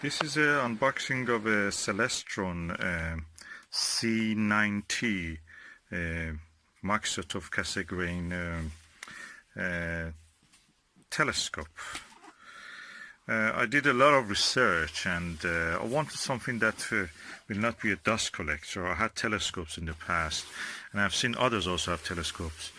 This is an unboxing of a Celestron C90 Maksutov-Cassegrain telescope. I did a lot of research and I wanted something that will not be a dust collector. I had telescopes in the past and I've seen others also have telescopes.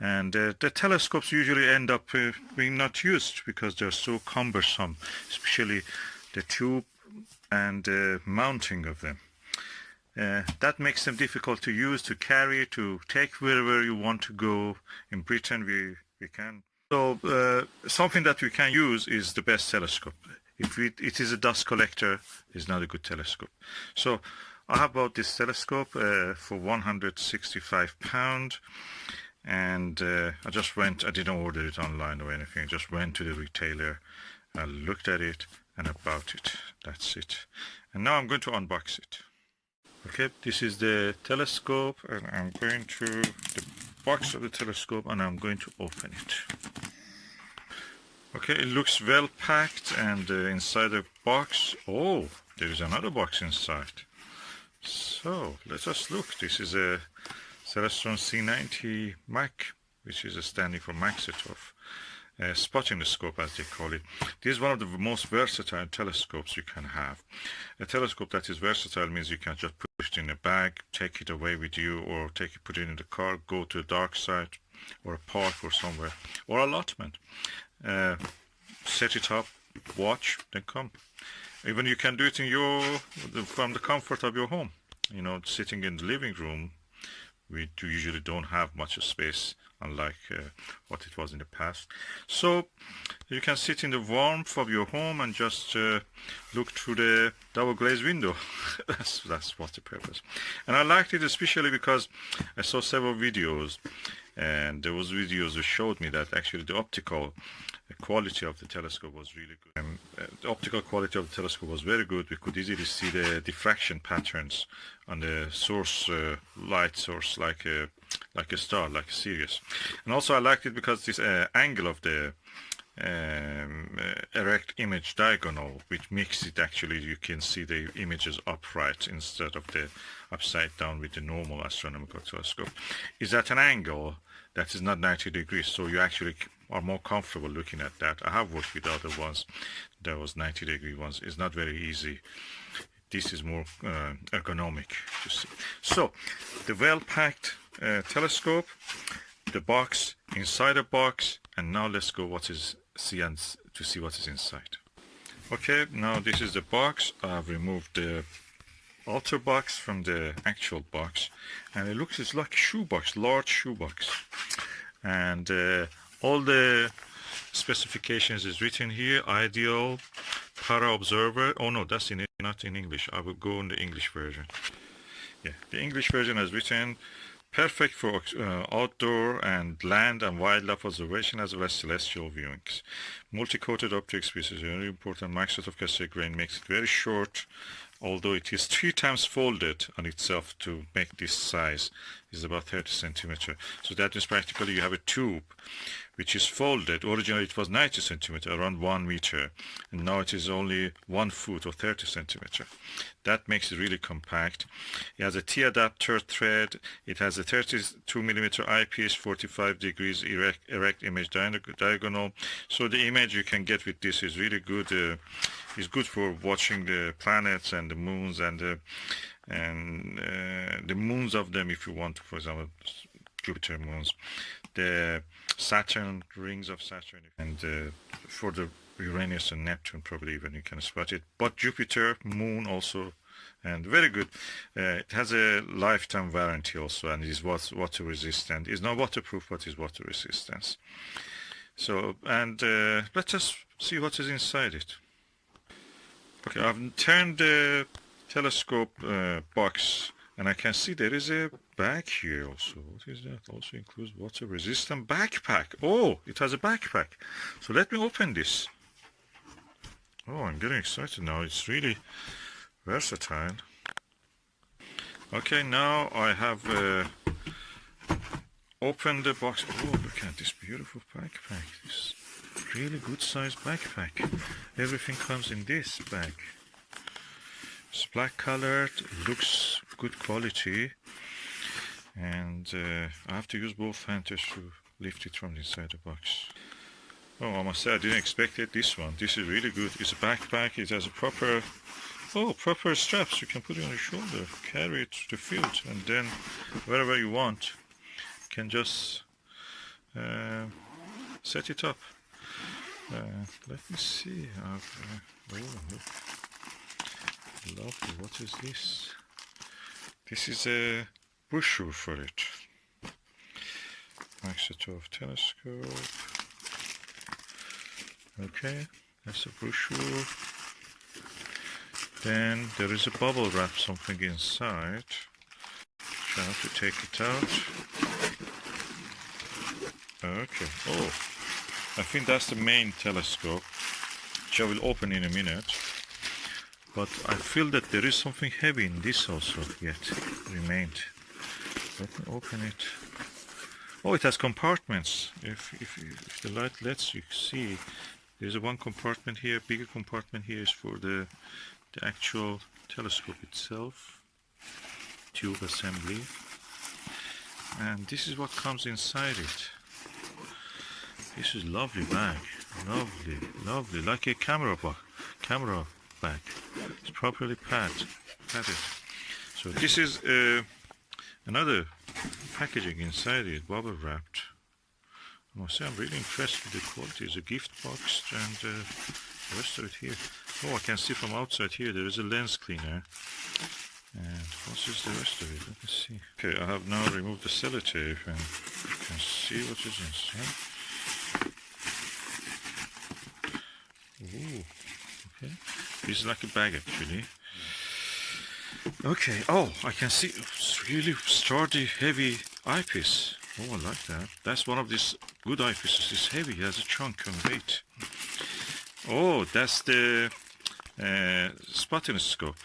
And the telescopes usually end up being not used because they're so cumbersome, especially the tube and the mounting of them. That makes them difficult to use, to carry, to take wherever you want to go. In Britain we can. So something that we can use is the best telescope. If it is a dust collector, it's not a good telescope. So I have bought this telescope for £165. And I didn't order it online or anything. I just went to the retailer, I looked at it and I bought it. That's it. And now I'm going to unbox it. Okay, this is the telescope and I'm going to the box of the telescope and I'm going to open it. Okay, it looks well packed and inside the box, oh, there is another box inside. So let us look. This is a Celestron C90 MAK, which is standing for Maksutov, spotting scope as they call it. This is one of the most versatile telescopes you can have. A telescope that is versatile means you can just put it in a bag, take it away with you, or put it in the car, go to a dark side, or a park or somewhere, or allotment. Set it up, watch, then come. Even you can do it from the comfort of your home. You know, sitting in the living room. We usually don't have much space, unlike what it was in the past. So you can sit in the warmth of your home and just look through the double glazed window. that's what the purpose. And I liked it especially because I saw several videos, and those videos showed me that actually the optical quality of the telescope was really good. The optical quality of the telescope was very good. We could easily see the diffraction patterns on the source, light source, like a star, like Sirius. And also I liked it because this angle of the Erect image diagonal, which makes it actually you can see the images upright instead of the upside down with the normal astronomical telescope, is at an angle that is not 90 degrees, so you actually are more comfortable looking at that. I have worked with other ones, there was 90-degree ones. It's not very easy. This is more ergonomic to see. So the well-packed telescope, the box, inside the box, and now let's go to see what is inside. Okay, now this is the box. I've removed the outer box from the actual box, and it's like a shoebox, large shoebox, and all the specifications is written here. Ideal, para observer. Oh no, that's not in English. I will go in the English version. Yeah, the English version is written perfect for outdoor and land and wildlife observation as well as celestial viewings. Multi-coated optics, which is very important. Maksutov-Cassegrain makes it very short, although it is 3 times folded on itself to make this size. Is about 30 centimeter. So that means practically you have a tube which is folded. Originally it was 90 centimeter, around 1 meter, and now it is only 1 foot or 30 centimeter. That makes it really compact. It has a T adapter thread. It has a 32 millimeter eyepiece, 45 degrees erect image diagonal. So the image you can get with this is really good. It's good for watching the planets and the moons and the moons of them, if you want, for example, Jupiter moons, the Saturn, rings of Saturn, and for the Uranus and Neptune, probably even you can spot it. But Jupiter, moon also, and very good. It has a lifetime warranty also, and is water resistant. It's not waterproof, but is water resistant. So, and let's just see what is inside it. Okay, I've turned the telescope box, and I can see there is a bag here also. What is that? Also includes water resistant backpack. Oh, it has a backpack. So let me open this. Oh, I'm getting excited now. It's really versatile. Okay, now I have opened the box. Oh, look at this beautiful backpack. This really good sized backpack. Everything comes in this bag. It's black colored, looks good quality, and I have to use both hands to lift it from inside the box. Oh, I must say I didn't expect it. This one, this is really good. It's a backpack. It has a proper straps. You can put it on your shoulder, carry it to the field, and then wherever you want, you can just set it up. Let me see. Oh, look. Lovely. What is this? This is a brochure for it. Maksutov telescope. Okay, that's a brochure. Then there is a bubble wrap, something inside. So I have to take it out. Okay. Oh, I think that's the main telescope, which I will open in a minute. But I feel that there is something heavy in this also yet remained. Let me open it. Oh, it has compartments. If the light lets you see, there's a one compartment here, bigger compartment here is for the actual telescope itself, tube assembly, and this is what comes inside it. This is lovely bag, lovely, like a camera bag. It's properly padded. So this is another packaging inside it, bubble wrapped. I must say I'm really impressed with the quality. It's a gift box, and the rest of it here. Oh, I can see from outside here there is a lens cleaner. And what is the rest of it? Let me see. Okay, I have now removed the sellotape, and you can see what is inside. Ooh, okay. This is like a bag actually. Okay, oh, I can see it's really sturdy, heavy eyepiece. Oh, I like that. That's one of these good eyepieces. It's heavy, it has a chunk and weight. Oh, that's the finderscope.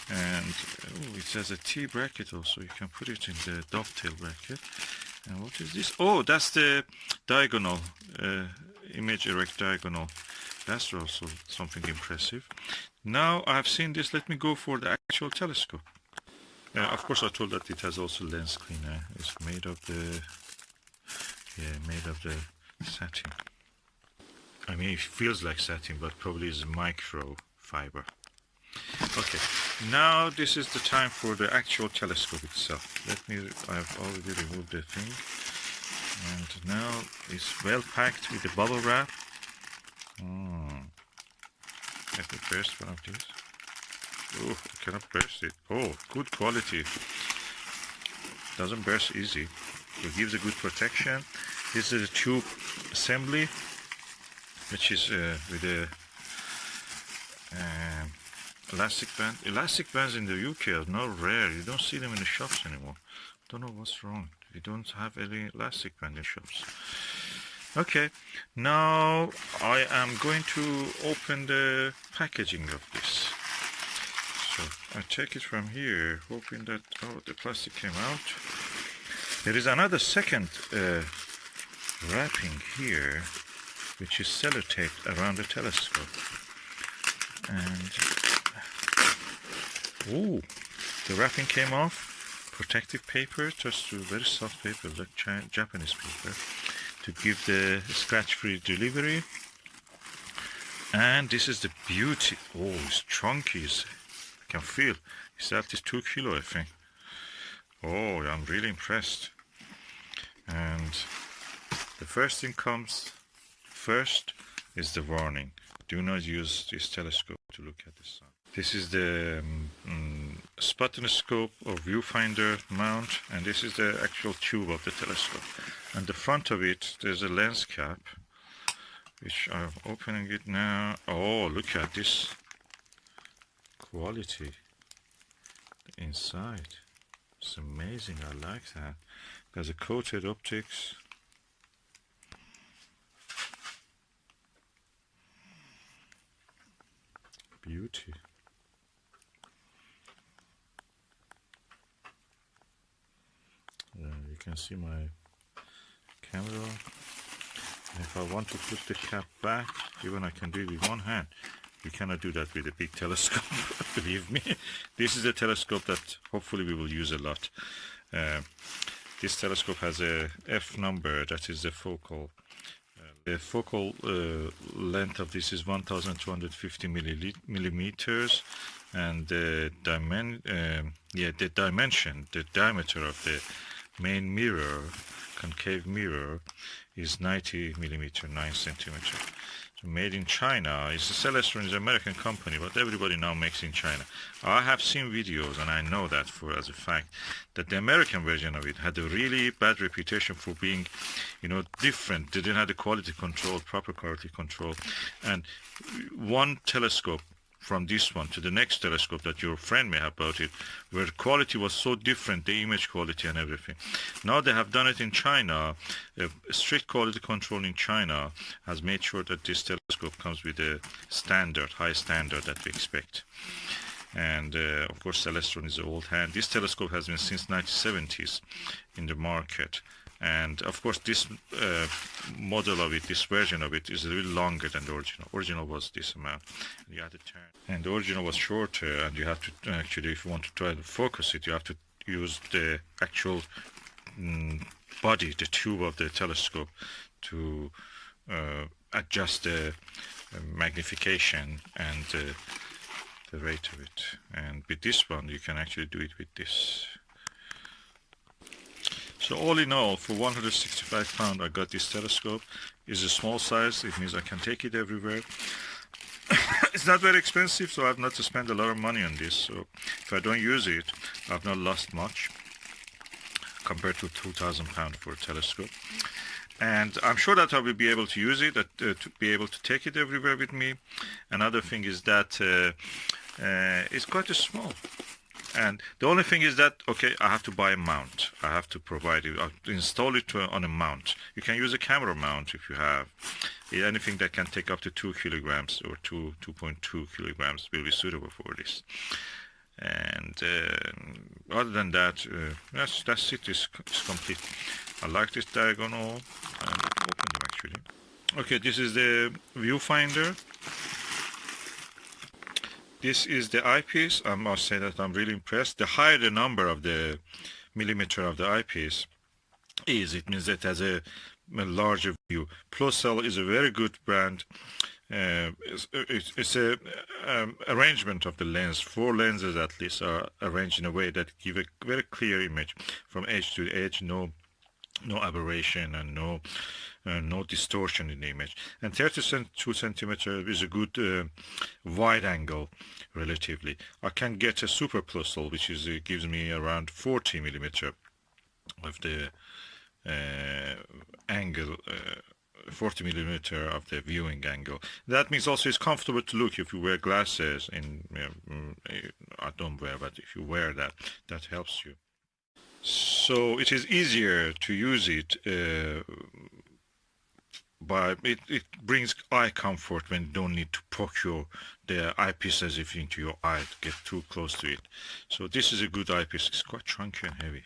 And oh, it has a T bracket also. You can put it in the dovetail bracket. And what is this? Oh, that's the diagonal, image erect diagonal. That's also something impressive. Now I've seen this, let me go for the actual telescope. Of course I told that it has also lens cleaner. It's made of the satin. I mean, it feels like satin, but probably is micro fiber. Okay, now this is the time for the actual telescope itself. I've already removed the thing. And now it's well packed with the bubble wrap. Let me burst one of these. Oh, I cannot burst it. Oh, good quality. Doesn't burst easy. It gives a good protection. This is a tube assembly, which is with a elastic band. Elastic bands in the UK are not rare. You don't see them in the shops anymore. Don't know what's wrong. We don't have any elastic band in shops. Okay, now I am going to open the packaging of this. So I take it from here, hoping that, oh, the plastic came out. There is another second wrapping here, which is sellotaped around the telescope. And, oh, the wrapping came off. Protective paper, just very soft paper, like Japanese paper, to give the scratch-free delivery. And this is the beauty. Oh, it's chunky. I can feel. It's at least 2 kilos, I think. Oh, I'm really impressed. And the first thing comes first is the warning. Do not use this telescope to look at the sun. This is the finderscope or viewfinder mount, and this is the actual tube of the telescope. And the front of it, there's a lens cap, which I'm opening it now. Oh, look at this quality inside. It's amazing. I like that. There's a coated optics. Beauty. You can see my camera. If I want to put the cap back, even I can do it with one hand. You cannot do that with a big telescope, believe me. This is a telescope that hopefully we will use a lot. This telescope has a F number, that is the focal. The focal length of this is 1250 millimeters, and the diameter of the main mirror, concave mirror, is 90 millimeter, 9 centimeter. So made in China. It's a Celestron, is an American company, but everybody now makes in China. I have seen videos, and I know that as a fact, that the American version of it had a really bad reputation for being, different. They didn't have the quality control, proper quality control. And one telescope from this one to the next telescope that your friend may have bought it, where the quality was so different, the image quality and everything. Now they have done it in China. Strict quality control in China has made sure that this telescope comes with a standard, high standard that we expect. And of course Celestron is an old hand. This telescope has been since 1970s in the market. And of course this model of it, this version of it, is a little longer than the original. Original was this amount. You had to turn, and the original was shorter, and you have to actually, if you want to try to focus it, you have to use the actual body, the tube of the telescope, to adjust the magnification and the rate of it. And with this one you can actually do it with this. So all in all, for 165 pounds, I got this telescope. It's a small size. It means I can take it everywhere. It's not very expensive, so I have not to spend a lot of money on this. So if I don't use it, I've not lost much compared to 2,000 pounds for a telescope. And I'm sure that I will be able to use it, to be able to take it everywhere with me. Another thing is that it's quite small. And the only thing is that, okay, I have to buy a mount. I have to provide it, install it on a mount. You can use a camera mount if you have. Anything that can take up to 2 kilograms or 2.2 kilograms will be suitable for this. And other than that, that's it. It's complete. I like this diagonal. I opened them actually. Okay, this is the viewfinder. This is the eyepiece. I must say that I'm really impressed. The higher the number of the millimeter of the eyepiece is, it means that it has a larger view. Pluscell is a very good brand. It's a arrangement of the lens. 4 lenses at least are arranged in a way that give a very clear image from edge to edge. No aberration and no distortion in the image. And 32 centimeter is a good wide angle relatively. I can get a super Pluscell, which is gives me around 40 millimeter of the angle, 40 millimeter of the viewing angle. That means also it's comfortable to look if you wear glasses. I don't wear, but if you wear that, that helps you. So it is easier to use it, but it brings eye comfort when you don't need to poke the eyepiece as if into your eye to get too close to it. So this is a good eyepiece. It's quite chunky and heavy.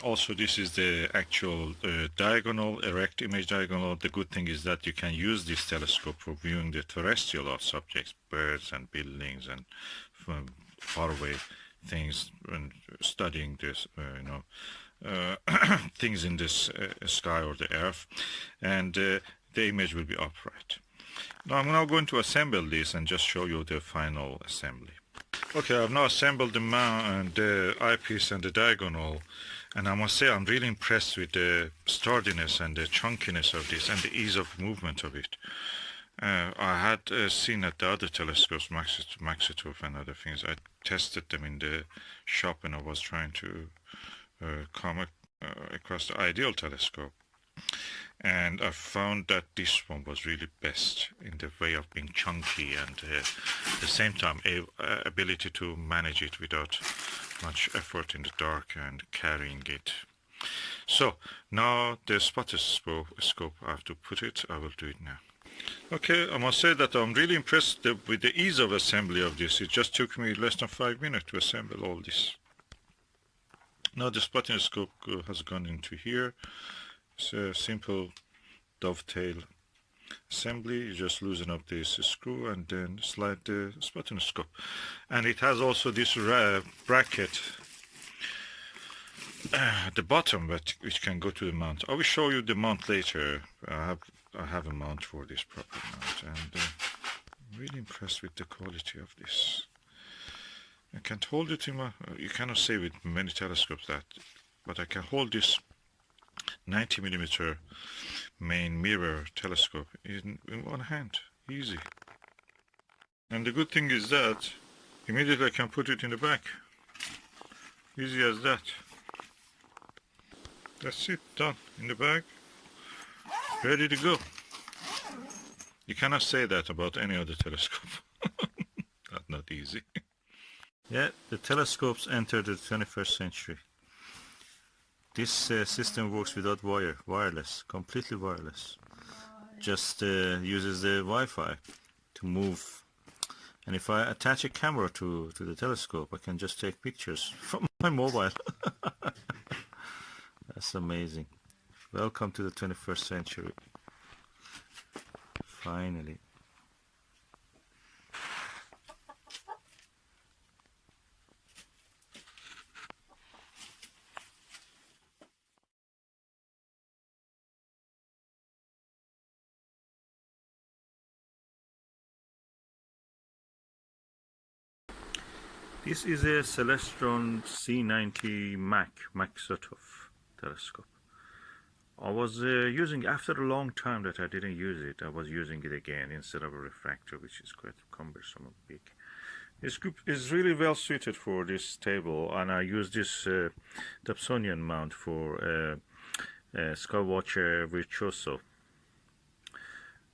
Also, this is the actual diagonal, erect image diagonal. The good thing is that you can use this telescope for viewing the terrestrial subjects, birds and buildings and faraway things, and studying this, things in this sky or the earth, and the image will be upright. Now I'm now going to assemble this and just show you the final assembly. Okay, I've now assembled the mount and the eyepiece and the diagonal, and I must say I'm really impressed with the sturdiness and the chunkiness of this and the ease of movement of it. I had seen at the other telescopes, Maksutov and other things. I tested them in the shop when I was trying to come across the ideal telescope, and I found that this one was really best in the way of being chunky and at the same time ability to manage it without much effort in the dark and carrying it. So now the spotter scope, I have to put it. I will do it now. Okay, I must say that I'm really impressed with the ease of assembly of this. It just took me less than 5 minutes to assemble all this. Now the spotting scope has gone into here. It's a simple dovetail assembly. You just loosen up this screw and then slide the spotoscope. And it has also this bracket at the bottom, which can go to the mount. I will show you the mount later. I have a mount for this proper mount, and I'm really impressed with the quality of this. I can't hold it in my, you cannot say with many telescopes that, but I can hold this 90mm main mirror telescope in one hand, easy. And the good thing is that immediately I can put it in the back, easy as that. That's it, done, in the bag, ready to go. You cannot say that about any other telescope. That's not easy. Yeah, the telescopes entered the 21st century. This system works without wireless, completely wireless. Just uses the Wi-Fi to move. And if I attach a camera to the telescope, I can just take pictures from my mobile. That's amazing. Welcome to the 21st century. Finally. This is a Celestron C90 MAK Maksutov telescope. I was using, after a long time that I didn't use it, I was using it again instead of a refractor, which is quite cumbersome and big. This group is really well suited for this table, and I use this Dobsonian mount for Skywatcher Virtuoso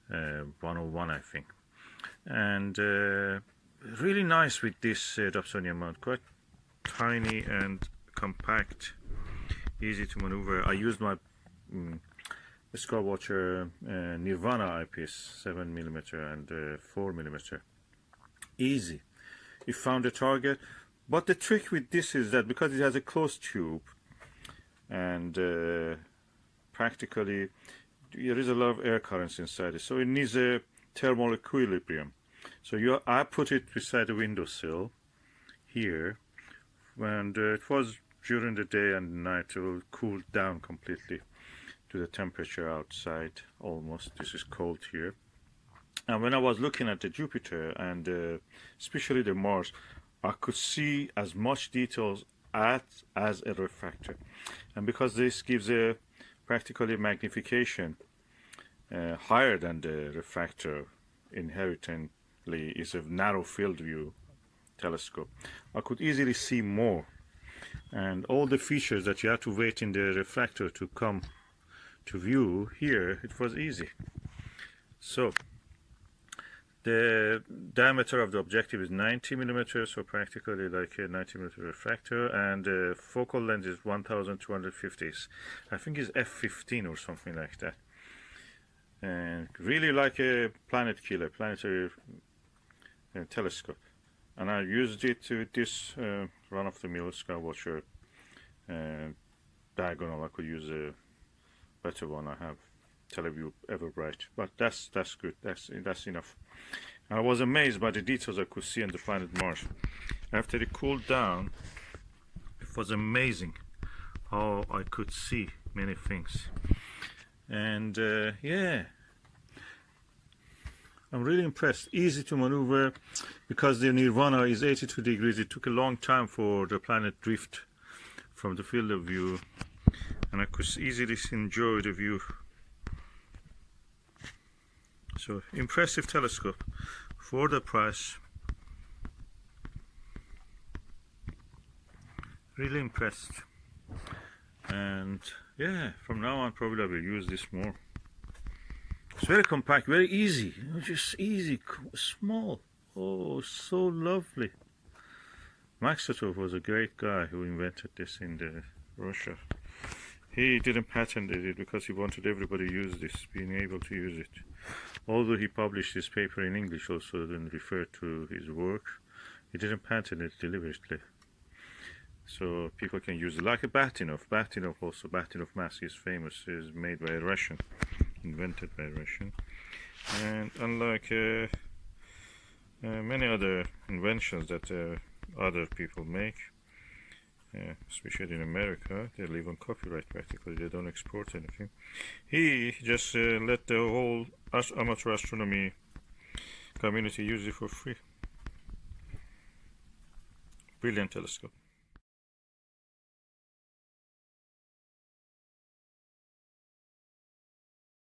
101, I think. And really nice with this Dobsonian mount, quite tiny and compact, easy to maneuver. I used my Skywatcher Nirvana eyepiece, 7mm and 4mm. Easy. You found the target, but the trick with this is that because it has a closed tube and practically there is a lot of air currents inside it, so it needs a thermal equilibrium. So I put it beside the windowsill here, and it was during the day and night it will cool down completely to the temperature outside almost. This is cold here. And when I was looking at the Jupiter and especially the Mars, I could see as much details as a refractor. And because this gives a practically magnification higher than the refractor inherently is a narrow field view telescope, I could easily see more. And all the features that you have to wait in the refractor to come to view, here it was easy. So the diameter of the objective is 90mm, so practically like a 90mm refractor, and the focal length is 1250. I think it's f15 or something like that. And really like a planet killer, planetary telescope. And I used it with this run-of-the-mill Skywatcher diagonal. I could use a better one. I have Teleview Everbright, but that's good. That's enough. And I was amazed by the details I could see on the planet Mars. After it cooled down, it was amazing how I could see many things. And yeah, I'm really impressed. Easy to maneuver because the Nirvana is 82 degrees. It took a long time for the planet drift from the field of view, and I could easily enjoy the view. So impressive telescope for the price. Really impressed. And yeah, from now on probably I will use this more. It's very compact, very easy, just easy, small. Oh, so lovely. Maksutov was a great guy who invented this in Russia. He didn't patent it because he wanted everybody to use this, being able to use it. Although he published this paper in English also and referred to his work, he didn't patent it deliberately. So people can use it like a Batinov. Batinov also, Batinov mask is famous, is made by a Russian. invented by Russian. And unlike many other inventions that other people make, especially in America, they live on copyright practically. They don't export anything. He just let the whole amateur astronomy community use it for free. Brilliant telescope.